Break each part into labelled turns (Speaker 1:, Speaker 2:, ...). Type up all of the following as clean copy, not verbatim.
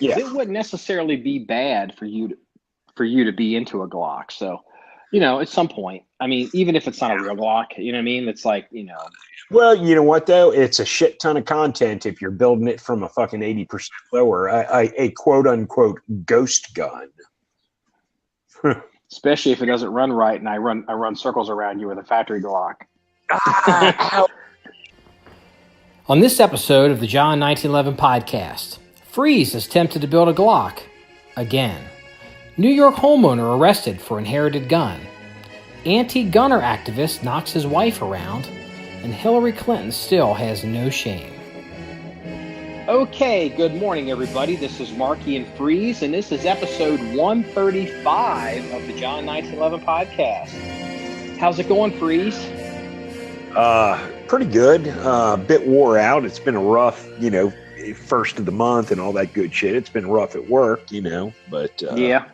Speaker 1: Yeah.
Speaker 2: It wouldn't necessarily be bad for you to be into a Glock. So, at some point, I mean, even if it's not a real Glock, you know what I mean? It's like,
Speaker 1: Well, you know what, though? It's a shit ton of content if you're building it from a fucking 80% lower, a quote-unquote ghost gun.
Speaker 2: Especially if it doesn't run right and I run circles around you with a factory Glock. On this episode of the John1911 Podcast, Freeze is tempted to build a Glock again. New York homeowner arrested for inherited gun. Anti-gunner activist knocks his wife around. And Hillary Clinton still has no shame. Okay, good morning, everybody. This is Marky and Freeze, and this is episode 135 of the John1911 Podcast. How's it going, Freeze?
Speaker 1: Pretty good. Bit wore out. It's been a rough, first of the month and all that good shit. It's been rough at work, but
Speaker 2: yeah.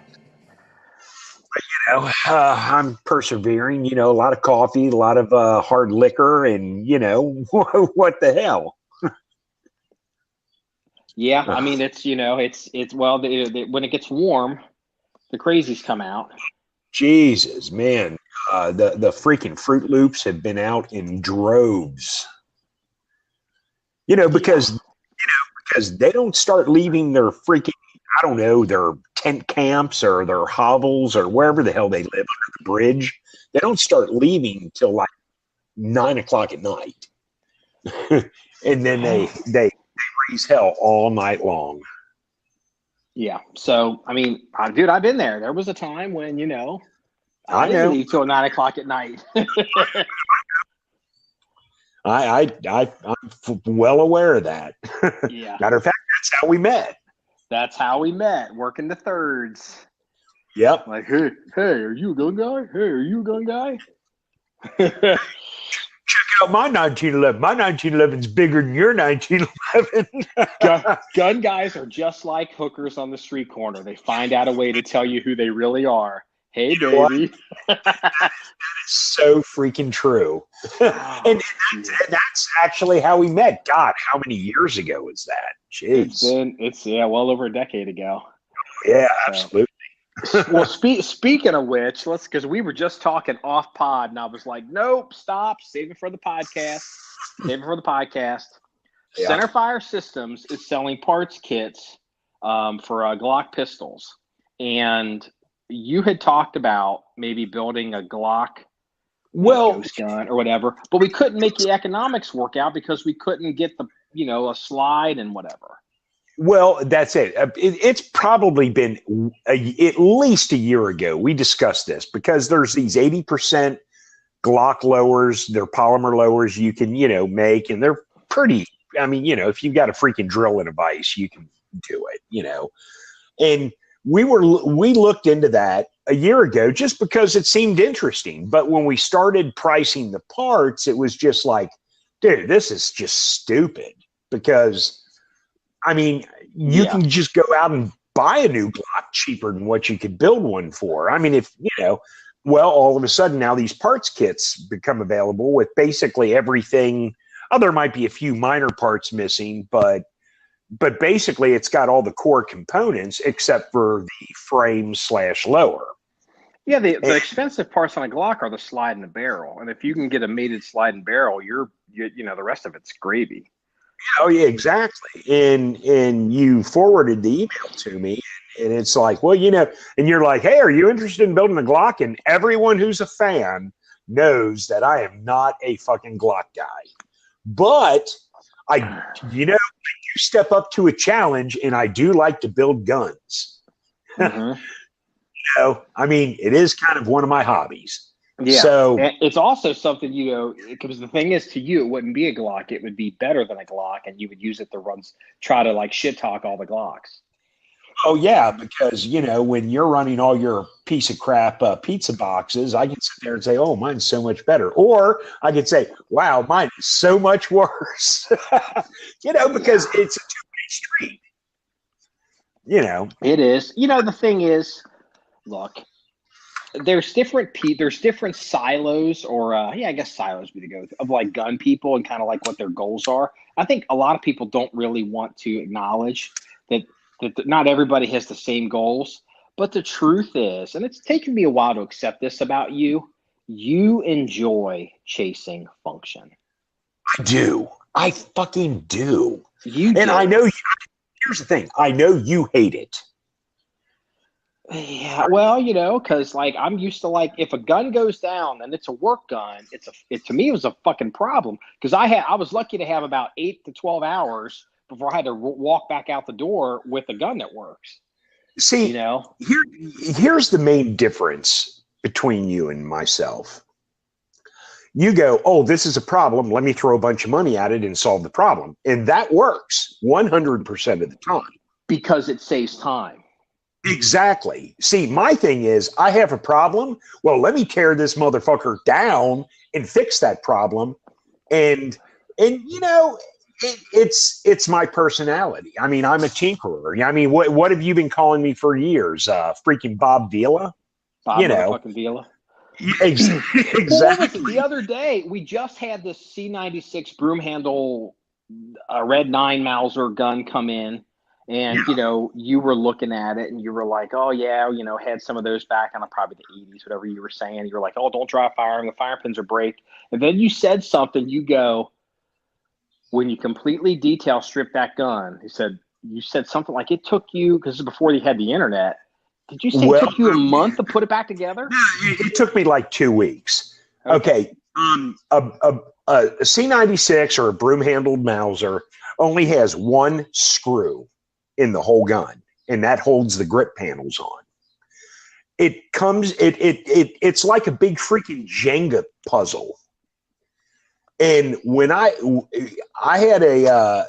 Speaker 1: I'm persevering, a lot of coffee, a lot of hard liquor, and, what the hell?
Speaker 2: Yeah, I mean, it's well, when it gets warm, the crazies come out.
Speaker 1: Jesus, man. The freaking Fruit Loops have been out in droves. Because they don't start leaving their freaking, I don't know, their tent camps or their hovels or wherever the hell they live under the bridge. They don't start leaving till like 9 o'clock at night. And then they raise hell all night long.
Speaker 2: Yeah. So, I mean, dude, I've been there. There was a time when, I didn't leave till 9 o'clock at night.
Speaker 1: I'm well aware of that.
Speaker 2: Yeah.
Speaker 1: Matter of fact, that's how we met.
Speaker 2: That's how we met, working the thirds.
Speaker 1: Yep.
Speaker 2: Like, hey, are you a gun guy? Hey, are you a gun guy?
Speaker 1: Check out my 1911. My 1911's bigger than your 1911.
Speaker 2: Gun guys are just like hookers on the street corner. They find out a way to tell you who they really are. Hey, baby.
Speaker 1: That is so freaking true. And that's actually how we met. God, how many years ago was that? Jeez.
Speaker 2: It's well over a decade ago.
Speaker 1: Yeah, absolutely.
Speaker 2: Well, speaking of which, because we were just talking off pod, and I was like, nope, stop, save it for the podcast.
Speaker 1: Yeah.
Speaker 2: Centerfire Systems is selling parts kits for Glock pistols, and you had talked about maybe building a Glock ghost gun or whatever, but we couldn't make the economics work out because we couldn't get the a slide and whatever.
Speaker 1: Well, that's it. It's probably been at least a year ago we discussed this, because there's these 80% Glock lowers, they're polymer lowers you can, make, and they're pretty, I mean, if you've got a freaking drill and a vise, you can do it, and we looked into that a year ago just because it seemed interesting. But when we started pricing the parts, it was just like, dude, this is just stupid, because I mean, you can just go out and buy a new Glock cheaper than what you could build one for. I mean, all of a sudden now these parts kits become available with basically everything. Oh, there might be a few minor parts missing, but basically it's got all the core components except for the frame/lower.
Speaker 2: Yeah, the expensive parts on a Glock are the slide and the barrel. And if you can get a mated slide and barrel, you're the rest of it's gravy.
Speaker 1: Oh yeah, exactly. And you forwarded the email to me, and it's like, well, and you're like, hey, are you interested in building a Glock? And everyone who's a fan knows that I am not a fucking Glock guy. But I do step up to a challenge, and I do like to build guns.
Speaker 2: Mm-hmm.
Speaker 1: I mean, it is kind of one of my hobbies.
Speaker 2: Yeah.
Speaker 1: So
Speaker 2: and it's also something, because the thing is, to you, it wouldn't be a Glock. It would be better than a Glock, and you would use it to try to like shit talk all the Glocks.
Speaker 1: Oh yeah, because when you're running all your piece of crap pizza boxes, I can sit there and say, "Oh, mine's so much better," or I could say, "Wow, mine is so much worse." Because it's a two-way street.
Speaker 2: It is. The thing is, look, there's different silos, or I guess silos would be the go of like gun people and kind of like what their goals are. I think a lot of people don't really want to acknowledge that not everybody has the same goals. But the truth is, and it's taken me a while to accept this about you, you enjoy chasing function.
Speaker 1: I do. I fucking do.
Speaker 2: You do.
Speaker 1: And I know, here's the thing. I know you hate it.
Speaker 2: Yeah, well, because like I'm used to, like, if a gun goes down and it's a work gun, to me it was a fucking problem, because I was lucky to have about 8 to 12 hours before I had to walk back out the door with a gun that works.
Speaker 1: See, here's the main difference between you and myself. You go, oh, this is a problem. Let me throw a bunch of money at it and solve the problem. And that works 100% of the time.
Speaker 2: Because it saves time.
Speaker 1: Exactly. See, my thing is, I have a problem. Well, let me tear this motherfucker down and fix that problem. And it's my personality. I mean, I'm a tinkerer. I mean, what have you been calling me for years? Freaking Bob Vila?
Speaker 2: Fucking Vila.
Speaker 1: Exactly.
Speaker 2: The other day, we just had this C96 Broom Handle Red 9 Mauser gun come in. And, you were looking at it and you were like, oh, yeah, had some of those back on probably the 80s, whatever you were saying. You were like, oh, don't try firing. The fire pins are break. And then you said something. You go, when you completely detail strip that gun, you said something like it took you, because this is before you had the internet. Did you say it took you a month to put it back together?
Speaker 1: It took me like 2 weeks. Okay. A C96 or a broom handled Mauser only has one screw in the whole gun, and that holds the grip panels on. It's like a big freaking Jenga puzzle. And when I had a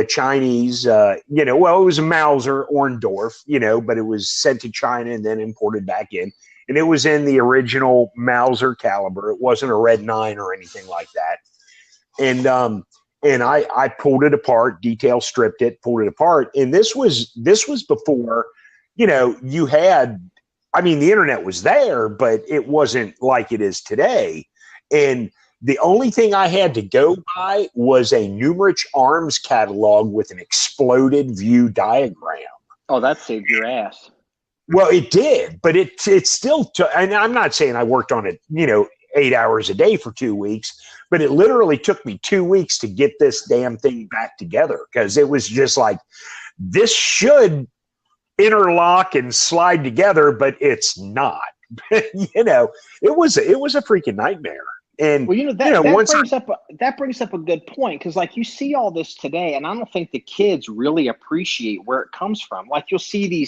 Speaker 1: Chinese, it was a Mauser Orndorff, but it was sent to China and then imported back in. And it was in the original Mauser caliber. It wasn't a Red 9 or anything like that. And I pulled it apart, detail stripped it, pulled it apart. And this was before, you had, I mean, the internet was there, but it wasn't like it is today. And the only thing I had to go by was a Numerich Arms catalog with an exploded view diagram.
Speaker 2: Oh, that saved your ass.
Speaker 1: Well, it did, but it still took, and I'm not saying I worked on it, 8 hours a day for 2 weeks, but it literally took me 2 weeks to get this damn thing back together, because it was just like, this should interlock and slide together, but it's not. It was a freaking nightmare. And
Speaker 2: that brings up a good point, because like you see all this today, and I don't think the kids really appreciate where it comes from. Like you'll see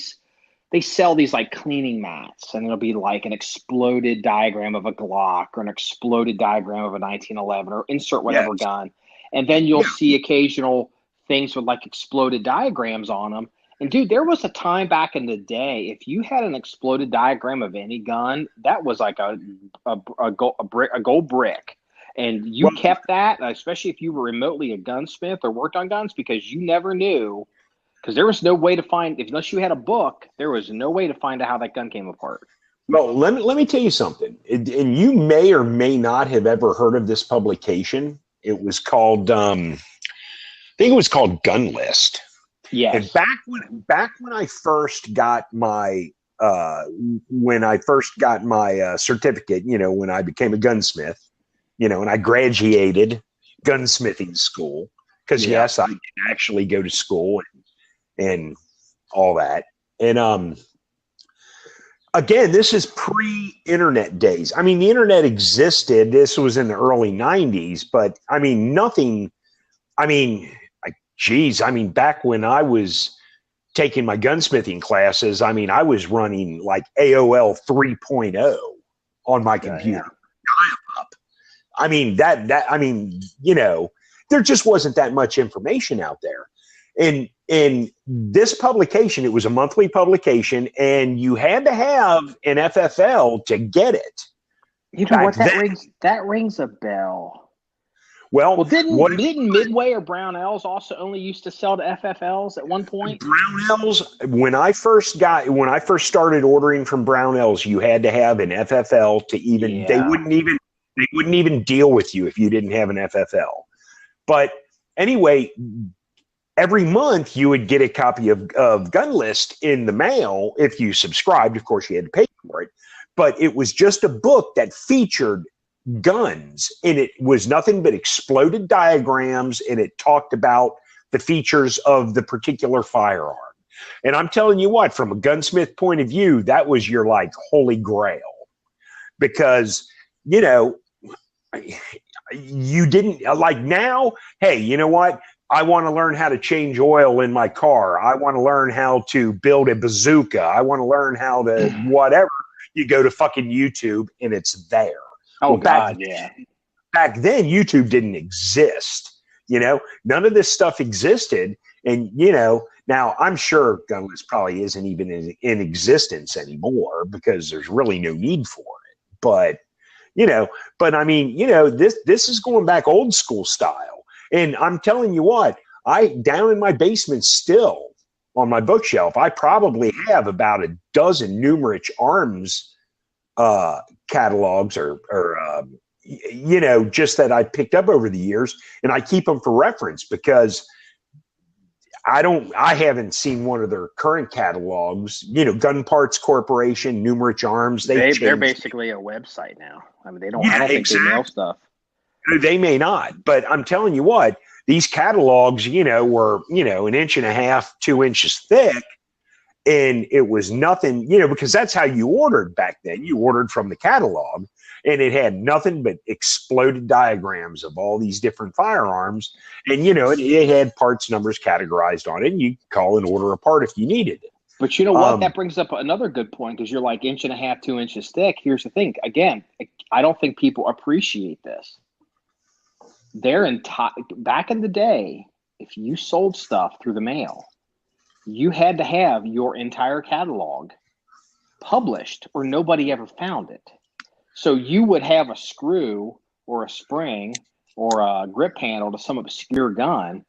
Speaker 2: they sell these like cleaning mats, and it'll be like an exploded diagram of a Glock or an exploded diagram of a 1911 or insert whatever gun, and then you'll see occasional things with like exploded diagrams on them. And dude, there was a time back in the day, if you had an exploded diagram of any gun, that was like a gold brick. And you kept that, especially if you were remotely a gunsmith or worked on guns, because you never knew, because there was no way to find, unless you had a book, there was no way to find out how that gun came apart.
Speaker 1: Well, let me tell you something. And you may or may not have ever heard of this publication. It was called, I think it was called Gun List.
Speaker 2: Yes.
Speaker 1: And back when I first got my certificate, when I became a gunsmith, and I graduated gunsmithing school, because yes, I did actually go to school and all that. And again, this is pre-internet days. I mean, the internet existed. This was in the early 90s, but I mean, nothing. I mean, back when I was taking my gunsmithing classes, I mean, I was running like AOL 3.0 on my computer. Dial-up. I mean, there just wasn't that much information out there. And in this publication, it was a monthly publication, and you had to have an FFL to get it.
Speaker 2: You know what? That rings a bell.
Speaker 1: Well,
Speaker 2: didn't Midway or Brownells also only used to sell to FFLs at one point?
Speaker 1: Brownells, when I first started ordering from Brownells, you had to have an FFL to even. Yeah. They wouldn't even deal with you if you didn't have an FFL. But anyway, every month you would get a copy of Gun List in the mail if you subscribed. Of course, you had to pay for it, but it was just a book that featured guns, and it was nothing but exploded diagrams, and it talked about the features of the particular firearm. And I'm telling you what, from a gunsmith point of view, that was your like holy grail, because, you know, you didn't like now. Hey, you know what? I want to learn how to change oil in my car. I want to learn how to build a bazooka. I want to learn how to whatever. You go to fucking YouTube and it's there.
Speaker 2: Oh,
Speaker 1: well,
Speaker 2: God, yeah.
Speaker 1: Back then, YouTube didn't exist. You know, none of this stuff existed. And, you know, now I'm sure Gunless probably isn't even in existence anymore because there's really no need for it. But, you know, I mean, you know, this is going back old school style. And I'm telling you what, down in my basement still on my bookshelf, I probably have about a dozen Numerich Arms catalogs or you know, just that I picked up over the years, and I keep them for reference because I haven't seen one of their current catalogs. You know, Gun Parts Corporation, Numerich Arms,
Speaker 2: they're basically a website now. I mean, I don't think they mail stuff.
Speaker 1: They may not, but I'm telling you what, these catalogs, you know, were, you know, 1.5 inches, 2 inches thick. And it was nothing, you know, because that's how you ordered back then. You ordered from the catalog, and it had nothing but exploded diagrams of all these different firearms. And, you know, it had parts numbers categorized on it, and you call and order a part if you needed it.
Speaker 2: But you know what? That brings up another good point, because you're like 1.5 inches, 2 inches thick. Here's the thing. Again, I don't think people appreciate this. Back in the day, if you sold stuff through the mail, you had to have your entire catalog published or nobody ever found it. So you would have a screw or a spring or a grip handle to some obscure gun.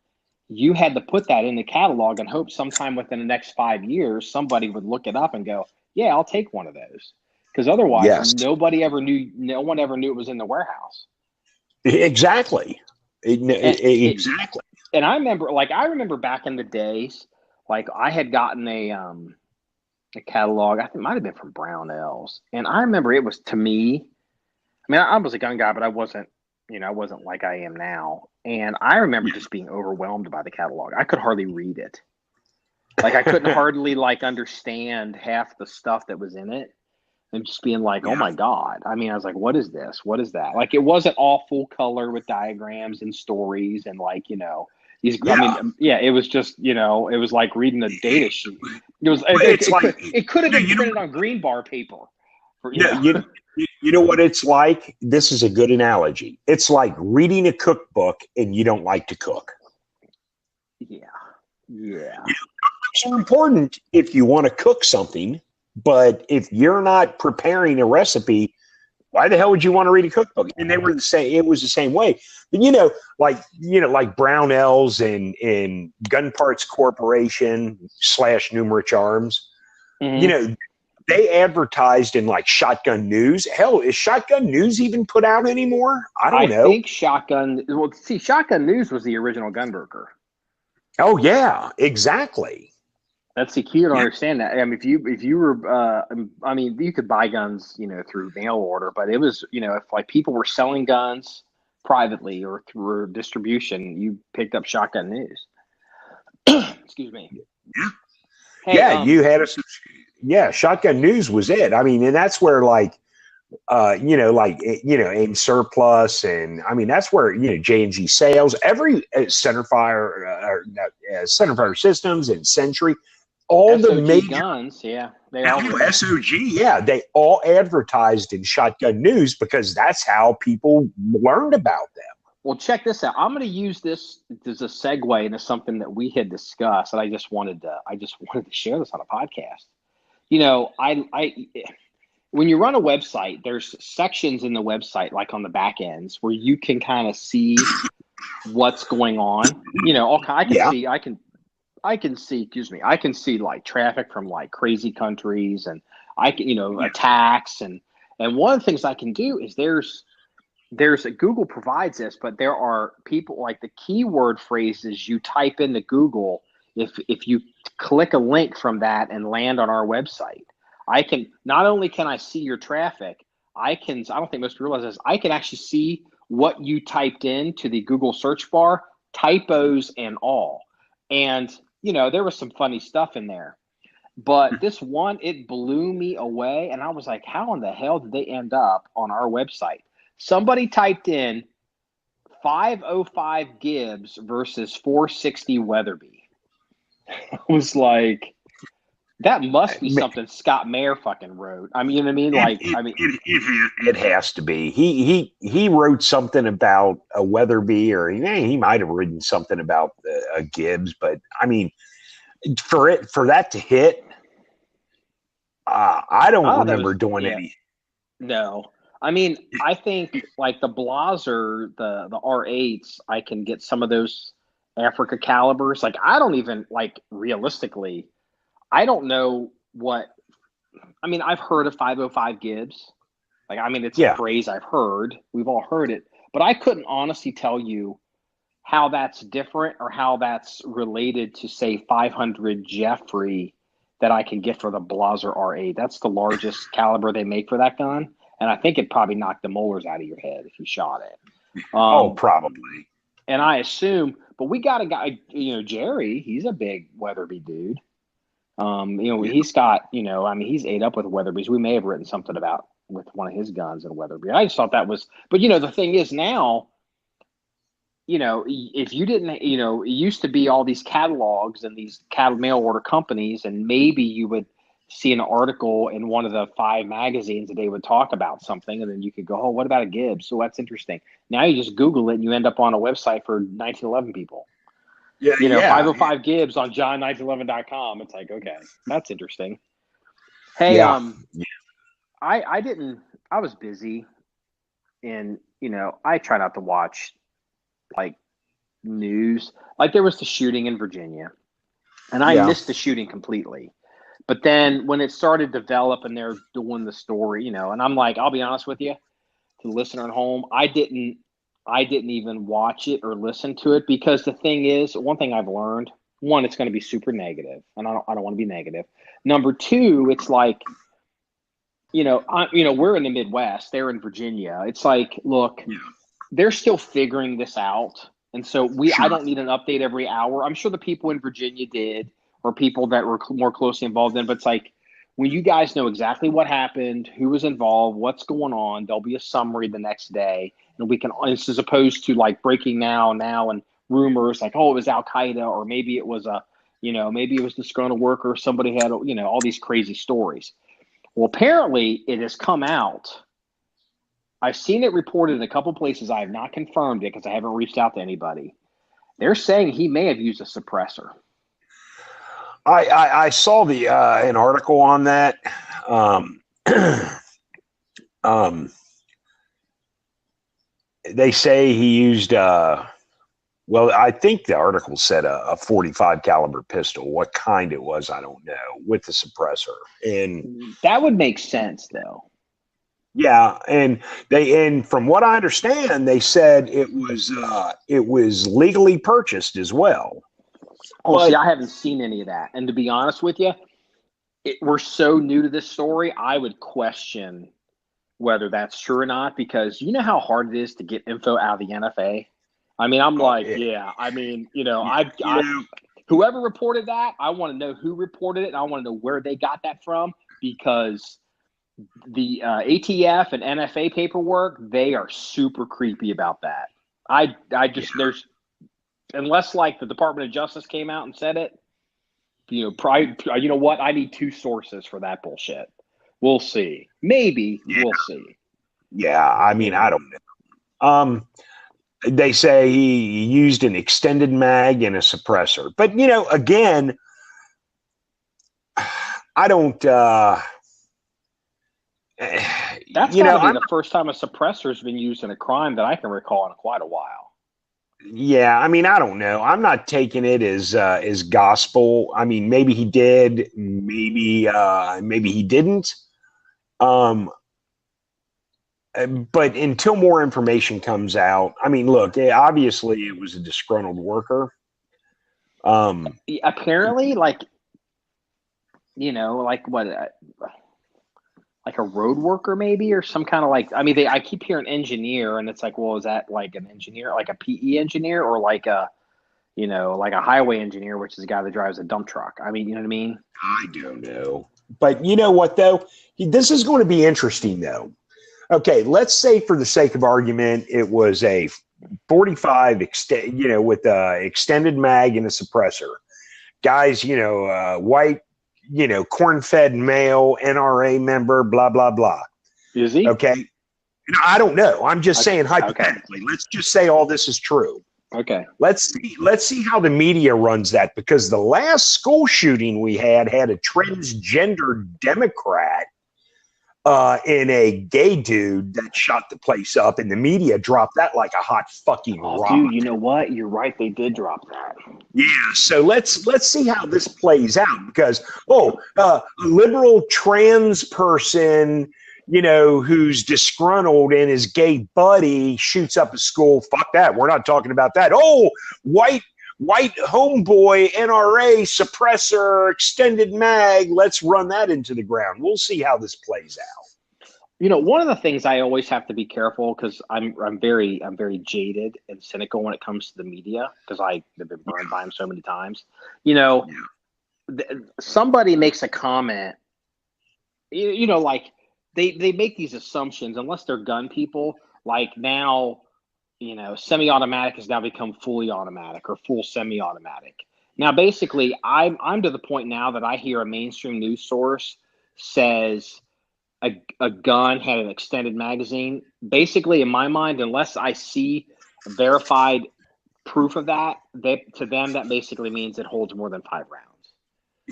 Speaker 2: You had to put that in the catalog and hope sometime within the next 5 years, somebody would look it up and go, yeah, I'll take one of those. Because otherwise, no one ever knew it was in the warehouse.
Speaker 1: Exactly. Exactly.
Speaker 2: And I remember back in the days, like I had gotten a catalog, I think it might have been from Brownells. And I remember it was, to me, I mean, I was a gun guy, but I wasn't like I am now. And I remember just being overwhelmed by the catalog. I could hardly read it. Like I couldn't hardly like understand half the stuff that was in it. And just being like, oh my God. I mean, I was like, what is this? What is that? Like, it wasn't all full color with diagrams and stories and like, you know, it was just, you know, it was like reading a data sheet. It could have been printed on green bar paper.
Speaker 1: You know what it's like? This is a good analogy. It's like reading a cookbook and you don't like to cook.
Speaker 2: Yeah.
Speaker 1: You know, cookbooks are important if you want to cook something. But if you're not preparing a recipe, why the hell would you want to read a cookbook? And they were the same. It was the same way. But like Brownells and Gun Parts Corporation / Numerich Arms, you know, they advertised in like Shotgun News. Hell, is Shotgun News even put out anymore? I don't know.
Speaker 2: I think Shotgun News was the original gun broker.
Speaker 1: Oh yeah, exactly.
Speaker 2: That's the key to understand that. I mean, if you were, I mean, you could buy guns, you know, through mail order, but it was, you know, if like people were selling guns privately or through distribution, you picked up Shotgun News. Excuse me.
Speaker 1: Yeah.
Speaker 2: Hey,
Speaker 1: you had Shotgun News was it. I mean, and that's where like, AIM Surplus, and I mean that's where, you know, J&G Sales, every Centerfire Systems and Century, all
Speaker 2: SOG
Speaker 1: the major
Speaker 2: guns, they
Speaker 1: all SOG, they all advertised in Shotgun News because that's how people learned about them.
Speaker 2: Well, check this out. I'm going to use this as a segue into something that we had discussed, and I just wanted to share this on a podcast. You know, when you run a website, there's sections in the website, like on the back ends, where you can kind of see what's going on. You know, I can see like traffic from like crazy countries, and I can, you know, attacks, and one of the things I can do is there's Google provides this, but there are people like the keyword phrases you type into Google. If you click a link from that and land on our website, I can not only can I see your traffic, I don't think most people realize this, I can actually see what you typed into the Google search bar, typos and all. And, there was some funny stuff in there. But this one, it blew me away. And I was like, how in the hell did they end up on our website? Somebody typed in 505 Gibbs versus 460 Weatherby. I was like, that must be something Scott Mayer fucking wrote. I mean, you know what I mean?
Speaker 1: It has to be. He wrote something about a Weatherby, or he might have written something about a Gibbs. But I mean, for that to hit, I don't remember doing any.
Speaker 2: No. I mean, I think like the Blaser, the R8s, I can get some of those Africa calibers. Like, I don't even, like, realistically, I don't know I've heard of 505 Gibbs. Like, I mean, it's a phrase I've heard. We've all heard it. But I couldn't honestly tell you how that's different or how that's related to, say, 500 Jeffrey that I can get for the Blaser R8. That's the largest caliber they make for that gun. And I think it probably knocked the molars out of your head if you shot it.
Speaker 1: Probably.
Speaker 2: And I assume, but we got a guy, Jerry, he's a big Weatherby dude. He's got, he's ate up with Weatherbys. We may have written something about with one of his guns in Weatherby. I just thought that was, but the thing is now, if you didn't, it used to be all these catalogs and these mail order companies, and maybe you would see an article in one of the 5 magazines that they would talk about something, and then you could go, oh, what about a Gibbs? So that's interesting. Now you just Google it and you end up on a website for 1911 people. 505 Gibbs on John1911.com. It's like, okay, that's interesting. Hey, I was busy, and, I try not to watch like news. Like, there was the shooting in Virginia, and I missed the shooting completely. But then when it started to develop and they're doing the story, and I'm like, I'll be honest with you, to the listener at home, I didn't even watch it or listen to it, because the thing is, one thing I've learned, one, it's going to be super negative, and I don't want to be negative. Number two, it's like, we're in the Midwest, they're in Virginia. It's like, look, they're still figuring this out. And so I don't need an update every hour. I'm sure the people in Virginia did, or people that were more closely involved in, but it's like, when you guys know exactly what happened, who was involved, what's going on, there'll be a summary the next day, and we can, as opposed to like breaking now, and rumors like, oh, it was Al-Qaeda, or maybe it was maybe it was disgruntled worker, somebody had, all these crazy stories. Well, apparently it has come out. I've seen it reported in a couple places. I have not confirmed it because I haven't reached out to anybody. They're saying he may have used a suppressor.
Speaker 1: I saw an article on that. They say he used I think the article said a 45 caliber pistol. What kind it was, I don't know, with the suppressor. And
Speaker 2: that would make sense, though.
Speaker 1: Yeah, and from what I understand, they said it was legally purchased as well.
Speaker 2: Oh, see, I haven't seen any of that. And to be honest with you, we're so new to this story, I would question whether that's true or not, because you know how hard it is to get info out of the NFA? I mean, I'm whoever reported that, I want to know who reported it, and I want to know where they got that from, because the ATF and NFA paperwork, they are super creepy about that. There's, unless like the Department of Justice came out and said it, I need 2 sources for that bullshit. We'll see. Maybe we'll see.
Speaker 1: Yeah, I mean, I don't know. They say he used an extended mag and a suppressor, but again, I don't. That's
Speaker 2: gotta be the first time a suppressor has been used in a crime that I can recall in quite a while.
Speaker 1: Yeah, I mean, I don't know. I'm not taking it as gospel. I mean, maybe he did, maybe he didn't. but until more information comes out, I mean, look, obviously it was a disgruntled worker.
Speaker 2: Apparently, like, like what, like a road worker maybe, or some kind of like, I mean, I keep hearing engineer, and it's like, well, is that like an engineer, like a PE engineer, or like a, like a highway engineer, which is a guy that drives a dump truck? I mean, you know what I mean?
Speaker 1: I don't know. But you know what, though? This is going to be interesting, though. Okay, let's say for the sake of argument, it was a 45 with a extended mag and a suppressor. Guys, white, corn-fed male, NRA member, blah, blah, blah.
Speaker 2: Is he?
Speaker 1: Okay. I don't know. I'm just saying hypothetically. Okay. Let's just say all this is true.
Speaker 2: Okay.
Speaker 1: Let's see how the media runs that, because the last school shooting we had a transgender Democrat and a gay dude that shot the place up, and the media dropped that like a hot fucking rock.
Speaker 2: Dude, you know what? You're right. They did drop that.
Speaker 1: Yeah. So let's see how this plays out, because a liberal trans person, who's disgruntled and his gay buddy shoots up a school. Fuck that. We're not talking about that. Oh, white homeboy, NRA, suppressor, extended mag. Let's run that into the ground. We'll see how this plays out.
Speaker 2: One of the things I always have to be careful, because I'm very jaded and cynical when it comes to the media, because I have been burned by them so many times. Somebody makes a comment, like they make these assumptions, unless they're gun people, like now, semi-automatic has now become fully automatic or full semi-automatic. Now, basically, I'm to the point now that I hear a mainstream news source says a gun had an extended magazine. Basically, in my mind, unless I see verified proof of that, to them that basically means it holds more than 5 rounds.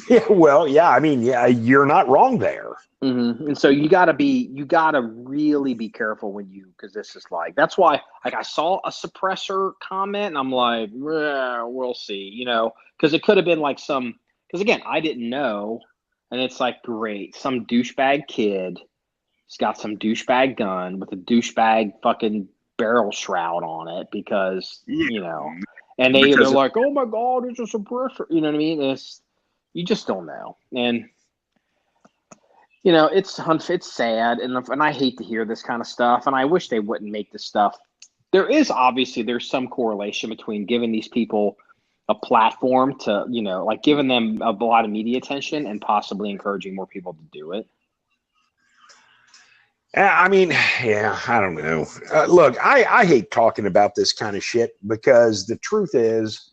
Speaker 1: Yeah, well, yeah, I mean, yeah, you're not wrong there.
Speaker 2: Mm-hmm. And so you gotta really be careful because this is like, that's why, like, I saw a suppressor comment and I'm like, we'll see, because it could have been like because again, I didn't know, and it's like, great, some douchebag kid has got some douchebag gun with a douchebag fucking barrel shroud on it, because and they're like, oh my god, it's a suppressor, you know what I mean? You just don't know. And it's sad, and I hate to hear this kind of stuff, and I wish they wouldn't make this stuff. There's some correlation between giving these people a platform to, like giving them a lot of media attention and possibly encouraging more people to do it.
Speaker 1: I mean, yeah, I don't know. Look, I hate talking about this kind of shit, because the truth is,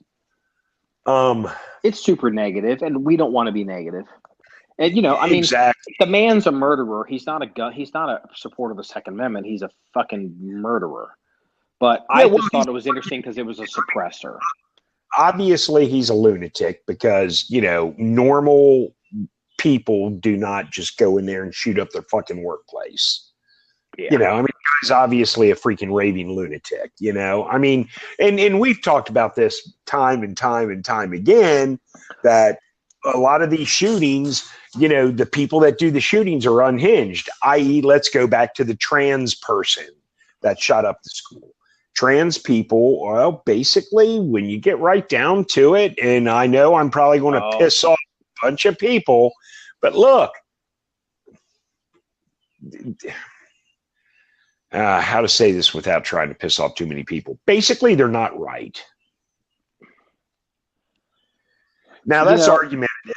Speaker 2: it's super negative, and we don't want to be negative. And I mean,
Speaker 1: exactly.
Speaker 2: The man's a murderer. He's not a supporter of the Second Amendment. He's a fucking murderer. But I just thought it was interesting because it was a suppressor.
Speaker 1: Obviously, he's a lunatic, because normal people do not just go in there and shoot up their fucking workplace. Yeah. I mean, the guy's obviously a freaking raving lunatic. I mean, and we've talked about this time and time and time again, that a lot of these shootings, the people that do the shootings are unhinged, i.e., let's go back to the trans person that shot up the school. Trans people, well, basically, when you get right down to it, and I know I'm probably going to piss off a bunch of people, but look, how to say this without trying to piss off too many people. Basically, they're not right. Now, that's argumentative.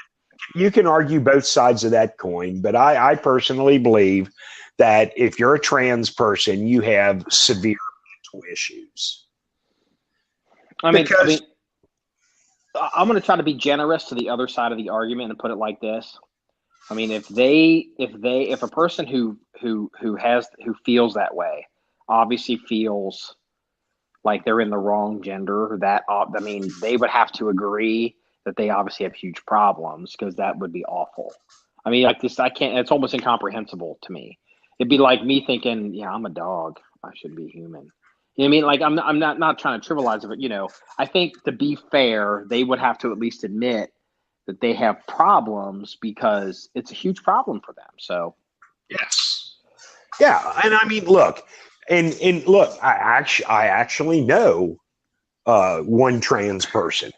Speaker 1: You can argue both sides of that coin, but I personally believe that if you're a trans person, you have severe mental issues.
Speaker 2: I mean, I'm going to try to be generous to the other side of the argument and put it like this. I mean, if a person who feels that way obviously feels like they're in the wrong gender, they would have to agree that they obviously have huge problems, because that would be awful. I mean, like this, it's almost incomprehensible to me. It'd be like me thinking, yeah, I'm a dog, I should be human. You know what I mean? Like, I'm not trying to trivialize it, but I think, to be fair, they would have to at least admit that they have problems, because it's a huge problem for them. So,
Speaker 1: yes. Yeah, and I mean, look, and look, I actually know one trans person,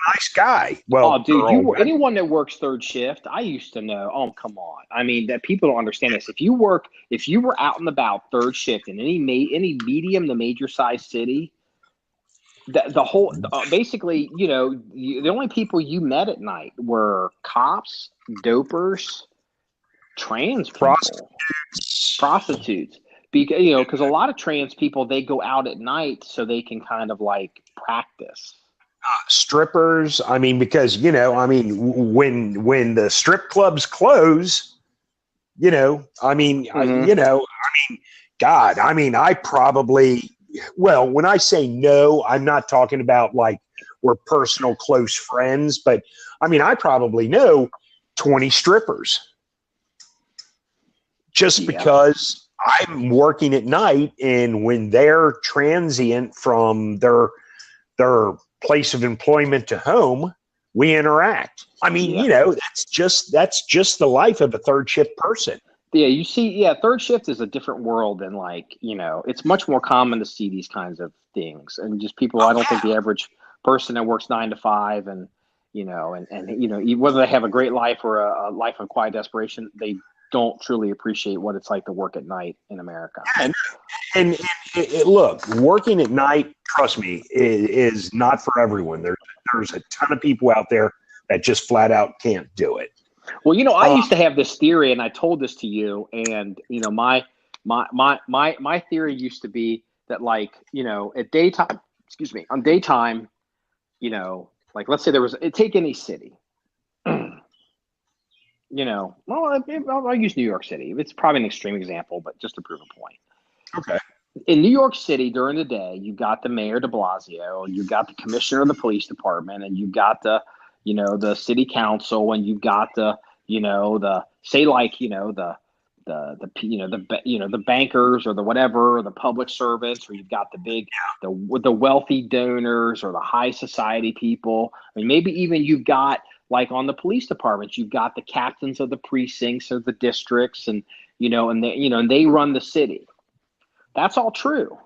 Speaker 1: nice guy. Well,
Speaker 2: oh, dude, anyone that works third shift, I used to know. Oh, come on. I mean, that people don't understand this. If you were out and about third shift in any medium to major size city, the whole basically, the only people you met at night were cops, dopers, trans people, prostitutes. Because a lot of trans people, they go out at night so they can kind of like practice.
Speaker 1: Strippers. I mean, because when the strip clubs close, God, I probably, well, when I say no, I'm not talking about like we're personal close friends, but I mean, I probably know 20 strippers just because I'm working at night, and when they're transient from their place of employment to home, we interact. I mean, that's just the life of a third shift person.
Speaker 2: Yeah, you see, third shift is a different world than like, it's much more common to see these kinds of things, and just people. I don't think the average person that works 9 to 5 and whether they have a great life or a life of quiet desperation, they don't truly appreciate what it's like to work at night in America.
Speaker 1: And look, working at night, trust me, is not for everyone. There's a ton of people out there that just flat out can't do it.
Speaker 2: Well, I used to have this theory, and I told this to you, and my theory used to be that, like, at daytime, on daytime, like, let's say take any city. I'll use New York City. It's probably an extreme example, but just to prove a point.
Speaker 1: Okay.
Speaker 2: In New York City during the day, you've got the mayor de Blasio, you've got the commissioner of the police department, and you've got the city council, and you've got the bankers or the whatever, or the public servants, or you've got the wealthy donors or the high society people. I mean, maybe even you've got, like, on the police departments, you've got the captains of the precincts or the districts, and they run the city. That's all true.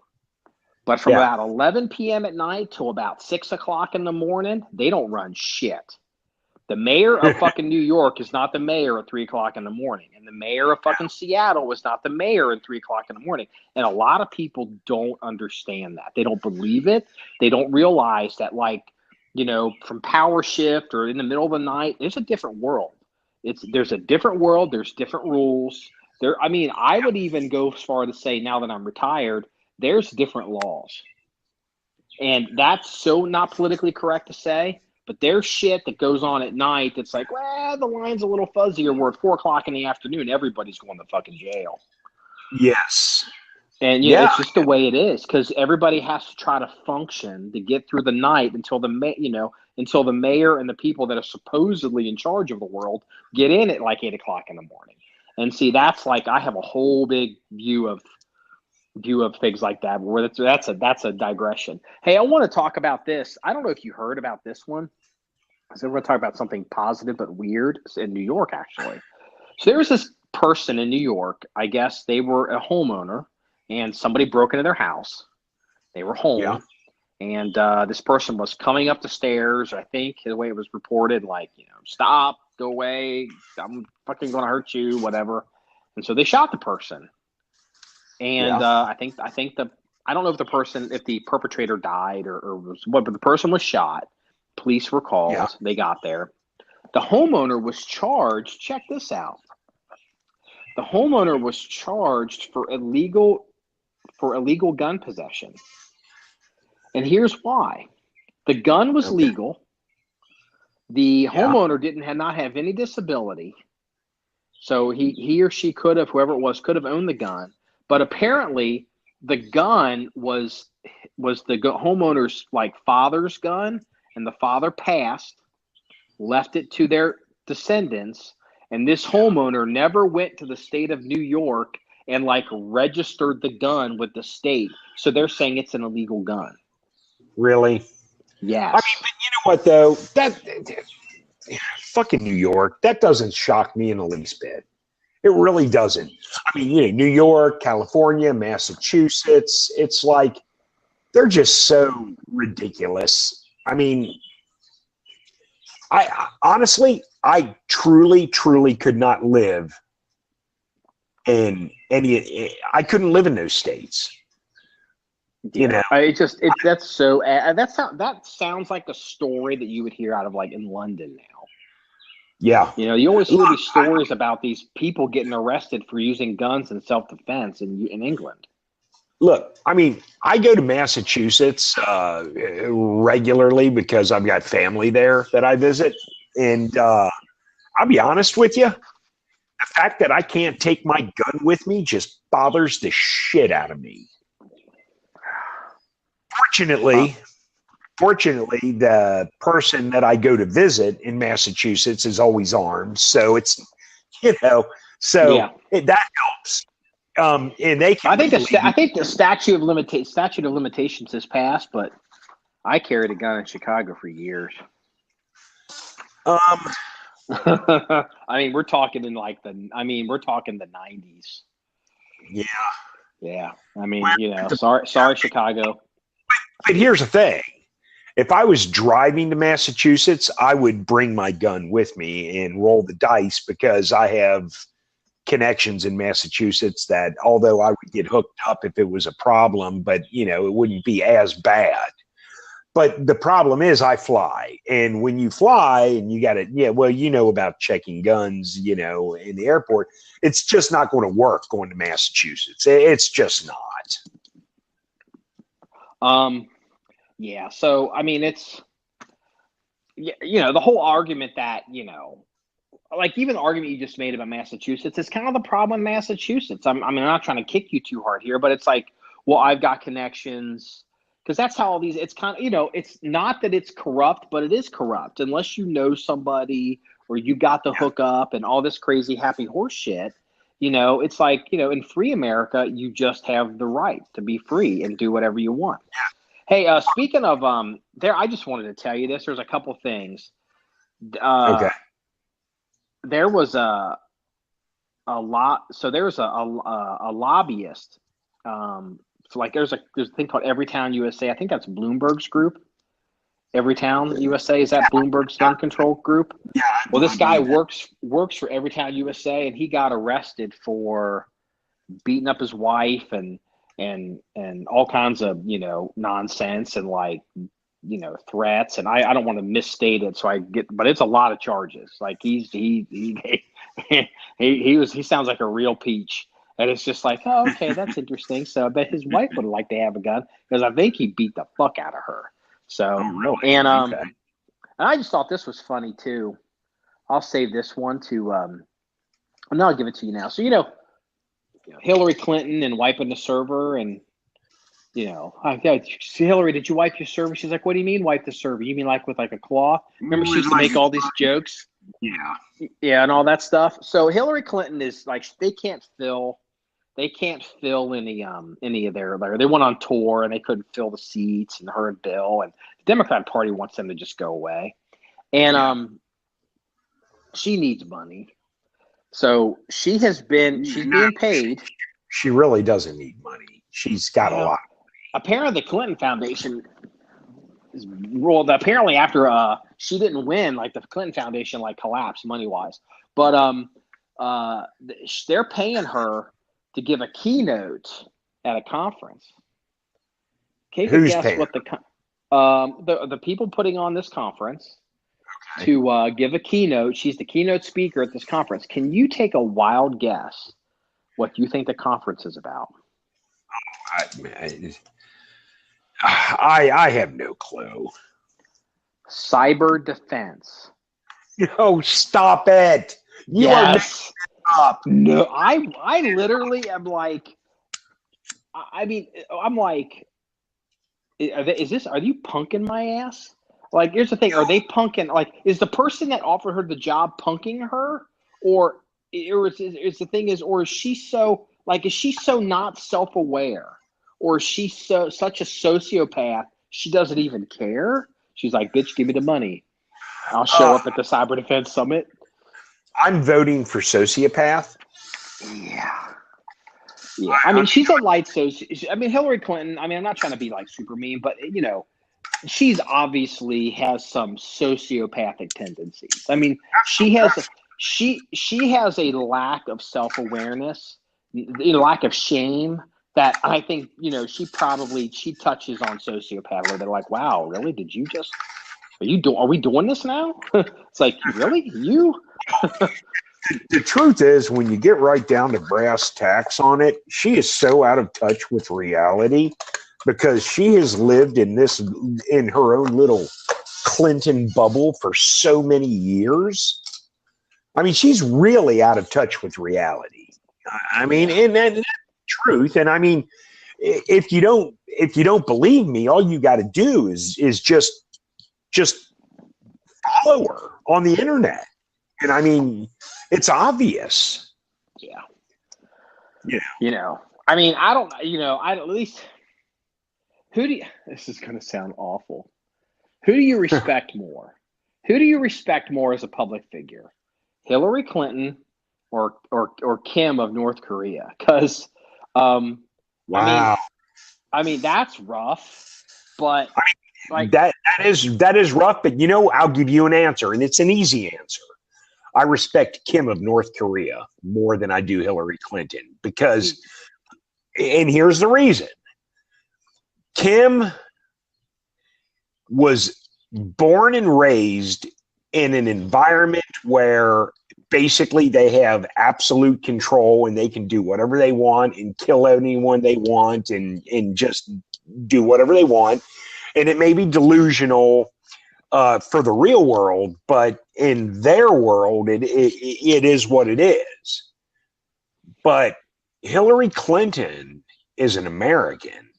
Speaker 2: But from about 11 p.m. at night till about 6 o'clock in the morning, they don't run shit. The mayor of fucking New York is not the mayor at 3 o'clock in the morning. And the mayor of fucking Seattle is not the mayor at 3 o'clock in the morning. And a lot of people don't understand that. They don't believe it. They don't realize that, like, from power shift or in the middle of the night, there's a different world. There's a different world. There's different rules. I would even go as far to say, now that I'm retired, there's different laws. And that's so not politically correct to say, but there's shit that goes on at night that's like, well, the line's a little fuzzier. We're at 4 o'clock in the afternoon. Everybody's going to fucking jail.
Speaker 1: Yes.
Speaker 2: And it's just the way it is, because everybody has to try to function to get through the night until the mayor and the people that are supposedly in charge of the world get in at like 8 o'clock in the morning. And see, that's like, I have a whole big view of things like that, where that's a digression. Hey, I want to talk about this. I don't know if you heard about this one. So we're going to talk about something positive but weird. It's in New York, actually. So there was this person in New York. I guess they were a homeowner, and somebody broke into their house. They were home, and this person was coming up the stairs. I think the way it was reported, like, stop, go away, I'm fucking going to hurt you, whatever. And so they shot the person. And I don't know if the perpetrator died or was what, but the person was shot. Police were called. Yeah. They got there. The homeowner was charged. Check this out. The homeowner was charged for illegal gun possession. And here's why. The gun was legal. The homeowner did not have any disability. So he or she could have, whoever it was, could have owned the gun. But apparently the gun was the homeowner's, like, father's gun, and the father passed, left it to their descendants, and this homeowner never went to the state of New York and, like, registered the gun with the state. So they're saying it's an illegal gun.
Speaker 1: Really?
Speaker 2: Yes.
Speaker 1: I mean, but you know what, though? That fucking New York, that doesn't shock me in the least bit. It really doesn't. I mean, New York, California, Massachusetts, it's like they're just so ridiculous. I mean, I honestly, I truly could not live in I couldn't live in those states.
Speaker 2: That sounds like a story that you would hear out of like in London now.
Speaker 1: Yeah.
Speaker 2: You always hear these stories about these people getting arrested for using guns in self-defense in England.
Speaker 1: Look, I mean, I go to Massachusetts regularly because I've got family there that I visit. And I'll be honest with you, the fact that I can't take my gun with me just bothers the shit out of me. Fortunately, the person that I go to visit in Massachusetts is always armed. So it's, that helps. And they can.
Speaker 2: I think the statute of limitations has passed, but I carried a gun in Chicago for years. I mean, we're talking the 90s.
Speaker 1: Yeah.
Speaker 2: Yeah. I mean, sorry, Chicago.
Speaker 1: But here's the thing. If I was driving to Massachusetts, I would bring my gun with me and roll the dice because I have connections in Massachusetts that although I would get hooked up if it was a problem, but it wouldn't be as bad. But the problem is I fly. And when you fly and you got about checking guns, in the airport, it's just not going to work going to Massachusetts. It's just not.
Speaker 2: Yeah. So, I mean, it's, the whole argument that, like even the argument you just made about Massachusetts is kind of the problem in Massachusetts. I'm not trying to kick you too hard here, but it's like, well, I've got connections because that's how all these, it's kind of, it's not that it's corrupt, but it is corrupt unless you know somebody or you got the hookup and all this crazy happy horse shit. It's like, in free America, you just have the right to be free and do whatever you want. Hey, speaking of I just wanted to tell you this. There's a couple things.
Speaker 1: Okay.
Speaker 2: There was a lot. So there's a lobbyist. So like there's a thing called Everytown USA. I think that's Bloomberg's group. Everytown USA, is that Bloomberg's gun control group?
Speaker 1: Yeah.
Speaker 2: Well, this guy works for Everytown USA, and he got arrested for beating up his wife and all kinds of nonsense and threats. And I don't want to misstate it, but it's a lot of charges. Like he sounds like a real peach. And it's just like, oh, okay, that's interesting. So I bet his wife would like to have a gun because I think he beat the fuck out of her. So, and I just thought this was funny too. I'll save this one to, and I'll give it to you now. So, Hillary Clinton and wiping the server and, Hillary, did you wipe your server? She's like, what do you mean wipe the server? You mean like with like a cloth? Remember she used to make all these jokes?
Speaker 1: Yeah.
Speaker 2: Yeah, and all that stuff. So Hillary Clinton is like, they can't fill any of their, they went on tour and they couldn't fill the seats, and her and Bill, and the Democrat Party wants them to just go away. And she needs money. So she's being paid.
Speaker 1: She really doesn't need money. She's got a lot.
Speaker 2: Apparently the Clinton Foundation ruled, apparently after she didn't win, like the Clinton Foundation collapsed money-wise. But they're paying her to give a keynote at a conference. Can you guess paying? What the people putting on this conference to give a keynote? She's the keynote speaker at this conference. Can you take a wild guess what you think the conference is about?
Speaker 1: I have no clue.
Speaker 2: Cyber defense.
Speaker 1: No, stop it. You are making it up.
Speaker 2: No, I literally am like, I'm like, are you punking my ass? Like, here's the thing. Are they punking? Like, is the person that offered her the job punking her? Or is she so not self-aware? Or is she such a sociopath she doesn't even care? She's like, bitch, give me the money. I'll show up at the Cyber Defense Summit.
Speaker 1: I'm voting for sociopath.
Speaker 3: Yeah. Yeah. I mean, she's a light. So, Hillary Clinton, I'm not trying to be like super mean, but, she's obviously has some sociopathic tendencies. I mean, she has a lack of self-awareness, lack of shame that I think, she touches on sociopath. They're like, wow, really? Are we doing this now? It's like, really? You?
Speaker 1: The truth is, when you get right down to brass tacks on it, she is so out of touch with reality because she has lived in her own little Clinton bubble for so many years. I mean, she's really out of touch with reality. I mean, and that's the truth. And I mean, if you don't believe me, all you got to do is just follow her on the internet. And I mean, it's obvious.
Speaker 3: Yeah.
Speaker 1: Yeah.
Speaker 3: I mean, I don't, at least, this is going to sound awful. Who do you respect more? Who do you respect more as a public figure? Hillary Clinton or Kim of North Korea? Because,
Speaker 1: wow.
Speaker 3: I mean, that's rough, but like
Speaker 1: that is rough, but I'll give you an answer, and it's an easy answer. I respect Kim of North Korea more than I do Hillary Clinton because, and here's the reason. Kim was born and raised in an environment where basically they have absolute control and they can do whatever they want and kill anyone they want and just do whatever they want. And it may be delusional for the real world, but in their world, it is what it is. But Hillary Clinton is an American,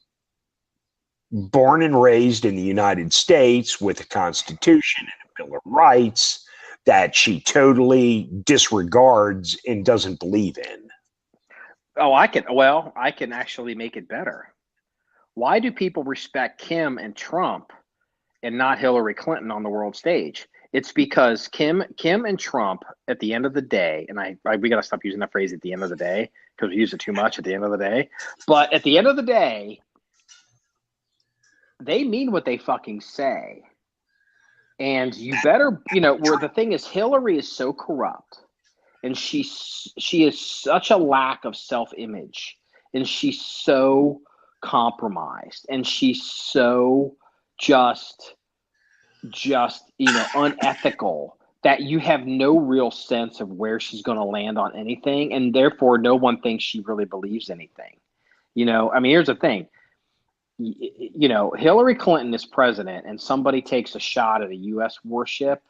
Speaker 1: born and raised in the United States with a Constitution and a Bill of Rights that she totally disregards and doesn't believe in.
Speaker 3: Oh, I can actually make it better. Why do people respect Kim and Trump and not Hillary Clinton on the world stage? It's because Kim and Trump, at the end of the day, and we got to stop using that phrase at the end of the day because we use it too much at the end of the day. But at the end of the day, they mean what they fucking say. And you better, where the thing is, Hillary is so corrupt and she is such a lack of self-image and she's so compromised and she's so just unethical that you have no real sense of where she's going to land on anything, and therefore no one thinks she really believes anything. Here's the thing. Hillary Clinton is president and somebody takes a shot at a U.S. warship,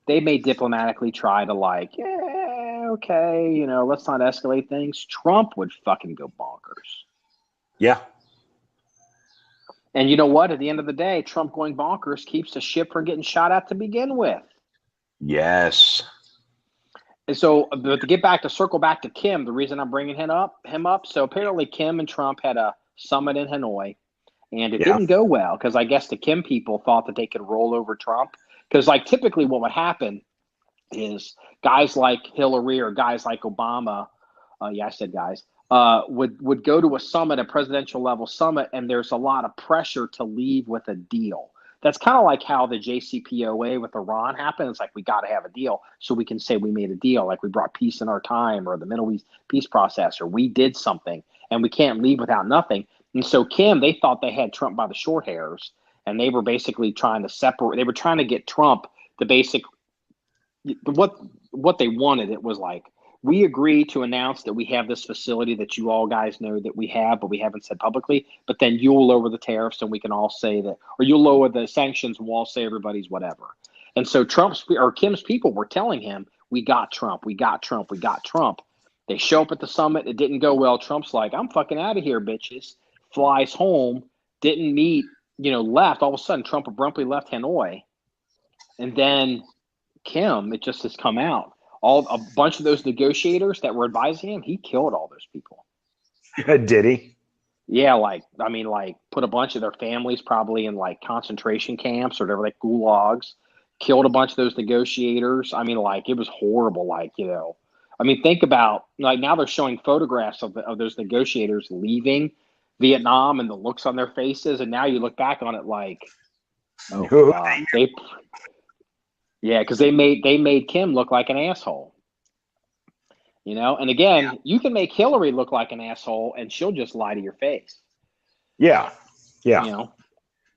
Speaker 3: they may diplomatically try to okay, let's not escalate things. Trump would fucking go bonkers.
Speaker 1: Yeah.
Speaker 3: And you know what? At the end of the day, Trump going bonkers keeps the ship from getting shot at to begin with.
Speaker 1: Yes.
Speaker 3: And so, but to circle back to Kim, the reason I'm bringing him up. So apparently Kim and Trump had a summit in Hanoi, and it didn't go well because I guess the Kim people thought that they could roll over Trump. Because typically what would happen is guys like Hillary or guys like Obama, I said guys, would go to a summit, a presidential level summit, and there's a lot of pressure to leave with a deal. That's kind of like how the JCPOA with Iran happened. It's like, we got to have a deal so we can say we made a deal, like we brought peace in our time, or the Middle East peace process, or we did something, and we can't leave without nothing. And so Kim, they thought they had Trump by the short hairs, and they were basically trying to separate. They were trying to get Trump what they wanted. It was like, we agree to announce that we have this facility that you all guys know that we have, but we haven't said publicly. But then you'll lower the tariffs and we can all say that, or you'll lower the sanctions and we'll all say everybody's whatever. And so Kim's people were telling him, we got Trump, we got Trump, we got Trump. They show up at the summit. It didn't go well. Trump's like, I'm fucking out of here, bitches. Flies home, didn't meet, left. All of a sudden, Trump abruptly left Hanoi. And then Kim, it just has come out. A bunch of those negotiators that were advising him, he killed all those people.
Speaker 1: Did he?
Speaker 3: Yeah, put a bunch of their families probably in concentration camps or whatever, gulags. Killed a bunch of those negotiators. It was horrible. I mean, think about, like, now they're showing photographs of those negotiators leaving Vietnam and the looks on their faces, and now you look back on it like, oh, God. Because they made Kim look like an asshole. You know, and again, you can make Hillary look like an asshole, and she'll just lie to your face.
Speaker 1: Yeah.
Speaker 3: You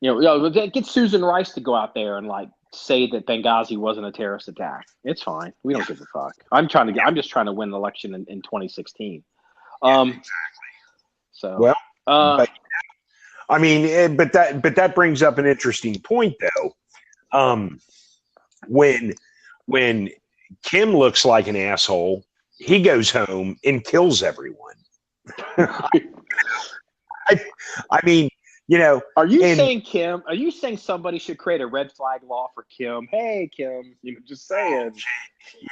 Speaker 3: know, get Susan Rice to go out there and like say that Benghazi wasn't a terrorist attack. It's fine. We don't give a fuck. I'm just trying to win an election in 2016. Exactly. So
Speaker 1: well, but that brings up an interesting point though. When Kim looks like an asshole, he goes home and kills everyone. I mean, you know,
Speaker 3: are you saying somebody should create a red flag law for Kim? Hey, Kim, just saying.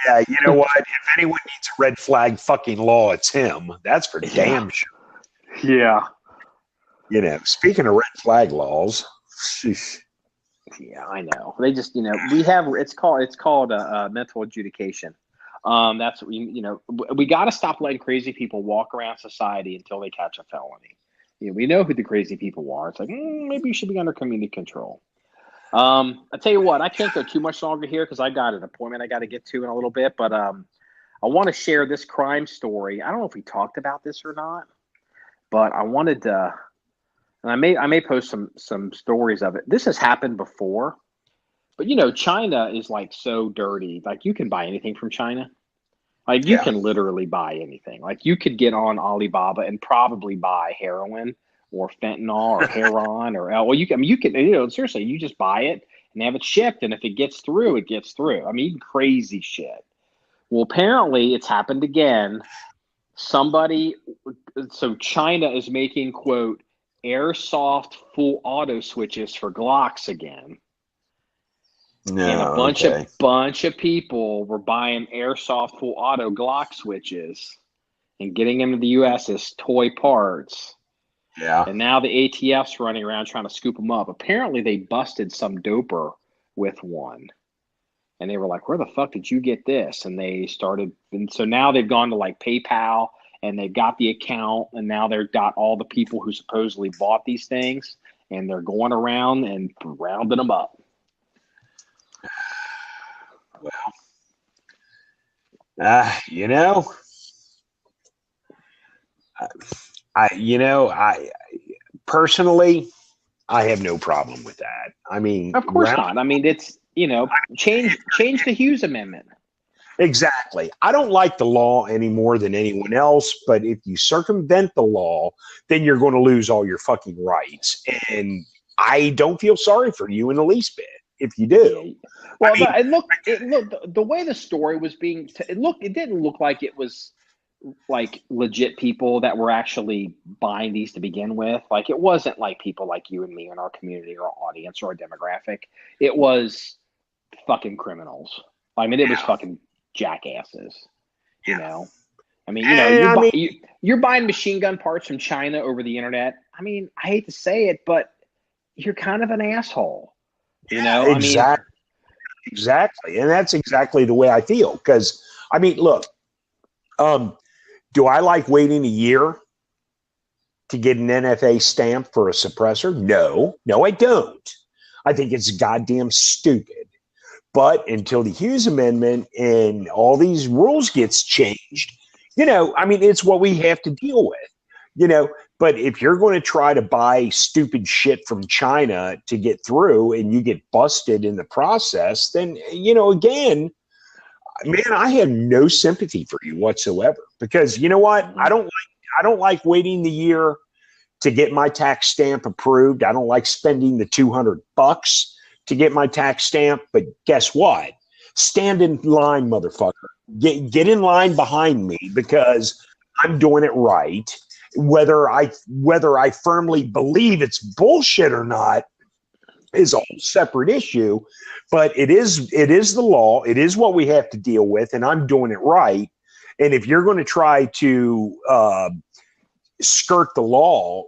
Speaker 1: Yeah, you know what? If anyone needs a red flag fucking law, it's him. That's for damn sure.
Speaker 3: Yeah.
Speaker 1: You know, speaking of red flag laws, sheesh.
Speaker 3: Yeah, I know. They just, it's called mental adjudication. That's what we got to stop letting crazy people walk around society until they catch a felony. We know who the crazy people are. It's like, maybe you should be under community control. I tell you what, I can't go too much longer here because I got an appointment I got to get to in a little bit. But I want to share this crime story. I don't know if we talked about this or not, but I wanted to, and I may post some stories of it. This has happened before, but China is like so dirty. Like you can buy anything from China. Like you can literally buy anything. Like you could get on Alibaba and probably buy heroin or fentanyl or heroin or you can seriously, you just buy it and have it shipped, and if it gets through, it gets through. I mean, crazy shit. Well, apparently it's happened again. So China is making, quote, airsoft full auto switches for Glocks again.
Speaker 1: No,
Speaker 3: and a bunch of people were buying airsoft full auto Glock switches and getting them to the U.S. as toy parts.
Speaker 1: Yeah.
Speaker 3: And now the ATF's running around trying to scoop them up. Apparently they busted some doper with one. And they were like, where the fuck did you get this? And they started, and so now they've gone to like PayPal and they've got the account, and now they've got all the people who supposedly bought these things, and they're going around and rounding them up.
Speaker 1: Well, I personally, I have no problem with that. I mean,
Speaker 3: of course not. I mean, it's, change the Hughes Amendment.
Speaker 1: Exactly. I don't like the law any more than anyone else, but if you circumvent the law, then you're going to lose all your fucking rights. And I don't feel sorry for you in the least bit if you do.
Speaker 3: Well, it looked the way the story was being. It didn't look like it was like legit people that were actually buying these to begin with. Like it wasn't like people like you and me in our community or our audience or our demographic. It was fucking criminals. I mean, it was fucking jackasses. I mean, you're buying machine gun parts from China over the internet. I mean, I hate to say it, but you're kind of an asshole.
Speaker 1: Exactly. And that's exactly the way I feel. Because, I mean, look, do I like waiting a year to get an NFA stamp for a suppressor? No, I don't. I think it's goddamn stupid. But until the Hughes Amendment and all these rules gets changed, I mean, it's what we have to deal with, But if you're going to try to buy stupid shit from China to get through and you get busted in the process, then, again, man, I have no sympathy for you whatsoever, because you know what? I don't like waiting the year to get my tax stamp approved. I don't like spending the $200 to get my tax stamp. But guess what? Stand in line, motherfucker. Get in line behind me, because I'm doing it right. Whether I firmly believe it's bullshit or not is a whole separate issue, but it is the law. It is what we have to deal with, and I'm doing it right. And if you're going to try to skirt the law,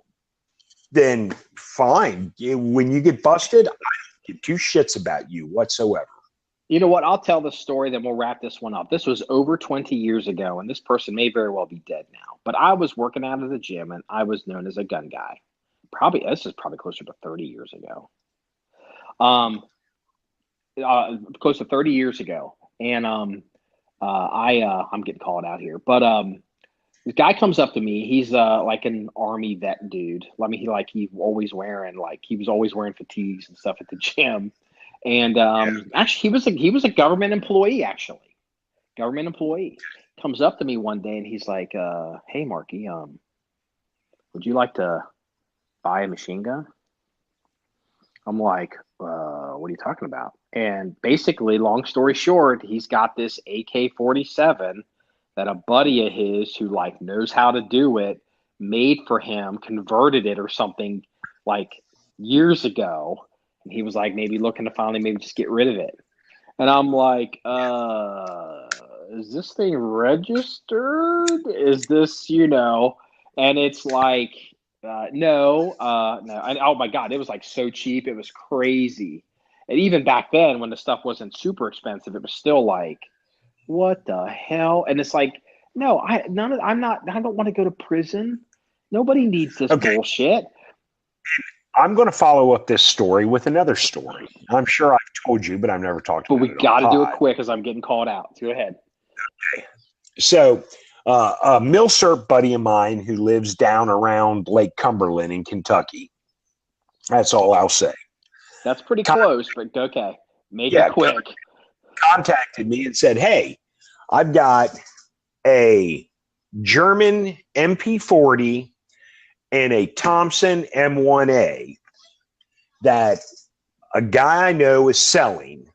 Speaker 1: then fine. When you get busted, I don't give two shits about you whatsoever.
Speaker 3: You know what? I'll tell the story, then we'll wrap this one up. This was over 20 years ago, and this person may very well be dead now. But I was working out of the gym, and I was known as a gun guy. This is probably closer to 30 years ago. Close to 30 years ago. And I'm getting called out here. But this guy comes up to me. He's like an Army vet dude. I mean, he was always wearing fatigues and stuff at the gym. And actually, he was a government employee. Comes up to me one day and he's like, "Hey, Marky, would you like to buy a machine gun?" I'm like, "What are you talking about?" And basically, long story short, he's got this AK-47 that a buddy of his who like knows how to do it made for him, converted it or something like years ago. And he was like maybe looking to finally maybe just get rid of it. And I'm like, is this thing registered? Is this, and it's like, no. And, oh my God, it was like so cheap. It was crazy. And even back then when the stuff wasn't super expensive, it was still like, what the hell? And it's like, no, I don't want to go to prison. Nobody needs this bullshit.
Speaker 1: I'm going to follow up this story with another story. I'm sure I've told you, but I've never talked about it.
Speaker 3: But we got to do it quick because I'm getting called out. Go ahead.
Speaker 1: Okay. So a Milsurp buddy of mine who lives down around Lake Cumberland in Kentucky. That's all I'll say.
Speaker 3: That's pretty close, but okay. Make it quick.
Speaker 1: Contacted me and said, "Hey, I've got a German MP40 and a Thompson M1A that a guy I know is selling,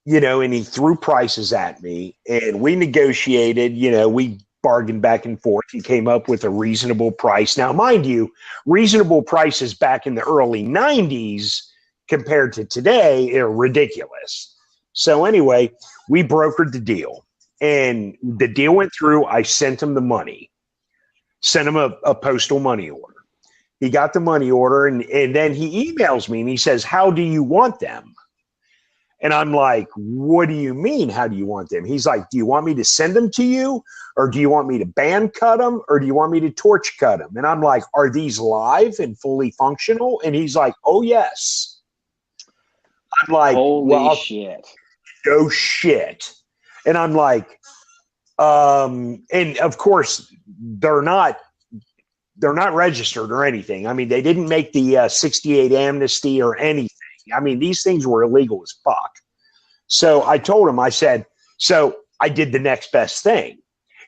Speaker 1: and he threw prices at me and we negotiated, we bargained back and forth. He came up with a reasonable price. Now, mind you, reasonable prices back in the early 90s compared to today are ridiculous. So anyway, we brokered the deal and the deal went through. I sent him the money. Sent him a postal money order. He got the money order and then he emails me and he says, "How do you want them?" And I'm like, "What do you mean? How do you want them?" He's like, "Do you want me to send them to you? Or do you want me to band cut them? Or do you want me to torch cut them?" And I'm like, "Are these live and fully functional?" And he's like, "Oh, yes." I'm like,
Speaker 3: holy shit.
Speaker 1: No shit. And I'm like, and of course, they're not registered or anything. I mean, they didn't make the 68 amnesty or anything. I mean, these things were illegal as fuck. So I told him, I said, so I did the next best thing.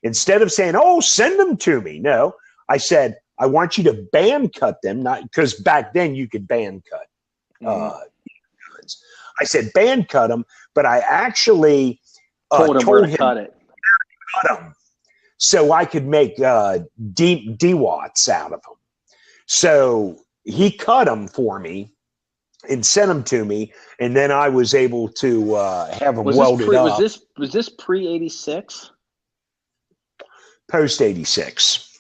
Speaker 1: Instead of saying, "Oh, send them to me." No, I said, "I want you to band cut them." Not because back then you could band cut goods. I said, band cut them, but I actually
Speaker 3: told him cut it.
Speaker 1: Cut them. So I could make DWATs out of them. So he cut them for me and sent them to me, and then I was able to have them welded up.
Speaker 3: Was this pre-86?
Speaker 1: Post-86.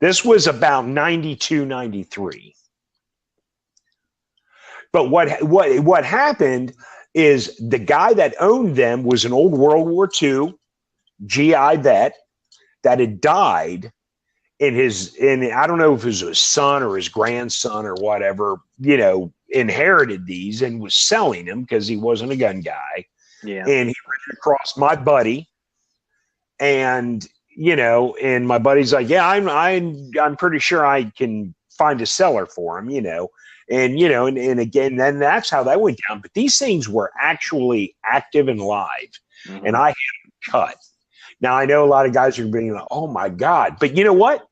Speaker 1: This was about 92, 93. But what happened is the guy that owned them was an old World War II GI vet that had died, and I don't know if it was his son or his grandson or whatever, inherited these and was selling them because he wasn't a gun guy.
Speaker 3: Yeah.
Speaker 1: And he ran across my buddy, and and my buddy's like, "Yeah, I'm pretty sure I can find a seller for him," and again, then that's how that went down. But these things were actually active and live, and I had them cut. Now, I know a lot of guys are being like, "Oh my God," but you know what?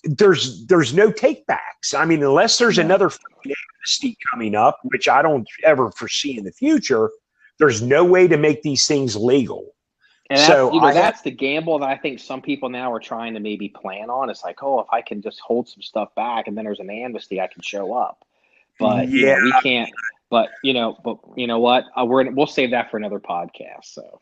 Speaker 1: There's no takebacks. I mean, unless there's another amnesty coming up, which I don't ever foresee in the future, there's no way to make these things legal.
Speaker 3: And that's the gamble that I think some people now are trying to maybe plan on. It's like, oh, if I can just hold some stuff back and then there's an amnesty, I can show up. But we can't. But you know what? We'll save that for another podcast. So.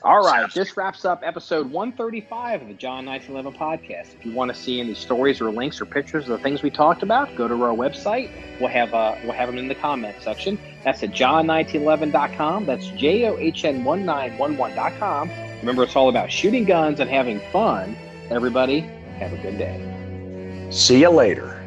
Speaker 3: All right, this wraps up episode 135 of the John 1911 Podcast. If you want to see any stories or links or pictures of the things we talked about, go to our website. We'll have them in the comments section. That's at John1911.com. That's JOHN1911.com. Remember, it's all about shooting guns and having fun. Everybody, have a good day.
Speaker 1: See you later.